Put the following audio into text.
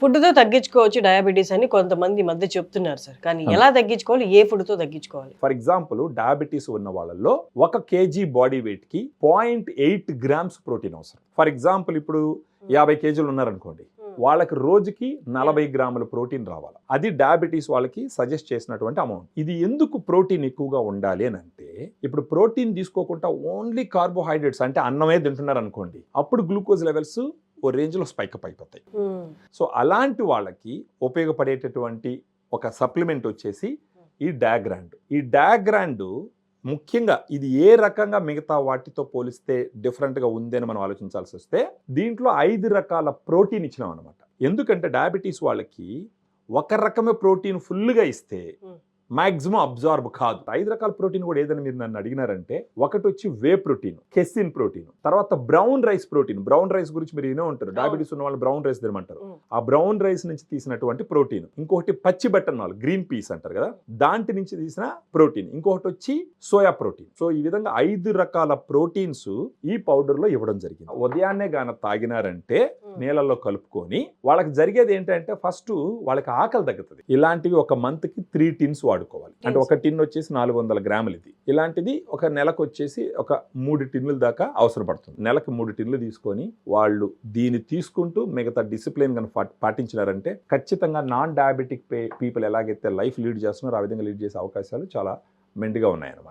ఫుడ్‌తో తగ్గించుకోవచ్చు డయాబెటిస్ అని కొంతమంది ఈ మధ్య చెప్తున్నారు సార్. కానీ అవును. ఎలా తగ్గించుకోవాలి? ఏ ఫుడ్‌తో తగ్గించుకోవాలి? ఫర్ ఎగ్జాంపుల్ డయాబెటీస్ ఉన్న వాళ్ళల్లో 1 కేజీ బాడీ వెయిట్‌కి 0.8 గ్రామ్స్ ప్రోటీన్ అవసరం. ఫర్ ఎగ్జాంపుల్ ఇప్పుడు 50 కేజీలు ఉన్నారనుకోండి, వాళ్ళకి రోజుకి 40 గ్రాముల ప్రోటీన్ రావాలి. అది డయాబెటీస్ వాళ్ళకి సజెస్ట్ చేసినటువంటి అమౌంట్. ఇది ఎందుకు ప్రోటీన్ ఎక్కువగా ఉండాలి అని అంటే, ఇప్పుడు ప్రోటీన్ తీసుకోకుండా ఓన్లీ కార్బోహైడ్రేట్స్ అంటే అన్నమే తింటున్నారు అనుకోండి, అప్పుడు గ్లూకోజ్ లెవెల్స్ ఓ రేంజ్లో స్పైకప్ అయిపోతాయి. సో అలాంటి వాళ్ళకి ఉపయోగపడేటటువంటి ఒక సప్లిమెంట్ వచ్చేసి ఈ డయాగ్రాండ్. ఈ డయాగ్రాండ్ ముఖ్యంగా ఇది ఏ రకంగా మిగతా వాటితో పోలిస్తే డిఫరెంట్గా ఉంది అని మనం ఆలోచించాల్సి వస్తే, దీంట్లో 5 రకాల ప్రోటీన్ ఇచ్చినాం అనమాట. ఎందుకంటే డయాబెటీస్ వాళ్ళకి ఒక రకమే ప్రోటీన్ ఫుల్గా ఇస్తే మాక్సిమం అబ్జార్బ్ కాదు. 5 రకాల ప్రోటీన్ కూడా ఏదని మీరు నన్ను అడిగినారంటే, ఒకటి వచ్చి వే ప్రోటీన్, కెసిన్ ప్రోటీన్, తర్వాత brown rice protein. Brown rice గురించి మీరు వినే ఉంటారు, డయాబెటీస్ ఉన్న వాళ్ళు బ్రౌన్ రైస్ తినమంటారు. ఆ బ్రౌన్ రైస్ నుంచి తీసినటువంటి ప్రోటీన్. ఇంకొకటి పచ్చి బట్టన్నాలు, గ్రీన్ పీస్ అంటారు కదా, దాంట్ నుంచి తీసిన ప్రోటీన్. ఇంకొకటి వచ్చి సోయా ప్రోటీన్. సో ఈ విధంగా 5 రకాల ప్రోటీన్స్ ఈ పౌడర్ లో ఇవ్వడం జరిగింది. ఉదయాన్నే గాన తాగినారంటే నీళ్ళల్లో కలుపుకొని, వాళ్ళకి జరిగేది ఏంటంటే ఫస్ట్ వాళ్ళకి ఆకలి తగ్గుతుంది. ఇలాంటివి ఒక మంత్ కి 3 టిన్స్ వాడుకోవాలి. అంటే ఒక టిన్ వచ్చేసి 400 గ్రాములు. ఇది ఇలాంటిది ఒక నెలకు వచ్చేసి ఒక 3 టిన్నుల దాకా అవసరం పడుతుంది. నెలకు 3 టిన్నులు తీసుకొని వాళ్ళు దీన్ని తీసుకుంటూ మిగతా డిసిప్లిన్ కనుక పాటించినారంటే, ఖచ్చితంగా నాన్ డయాబెటిక్ పీపుల్ ఎలాగైతే లైఫ్ లీడ్ చేస్తున్నారో ఆ విధంగా లీడ్ చేసే అవకాశాలు చాలా మెండుగా ఉన్నాయన్నమాట.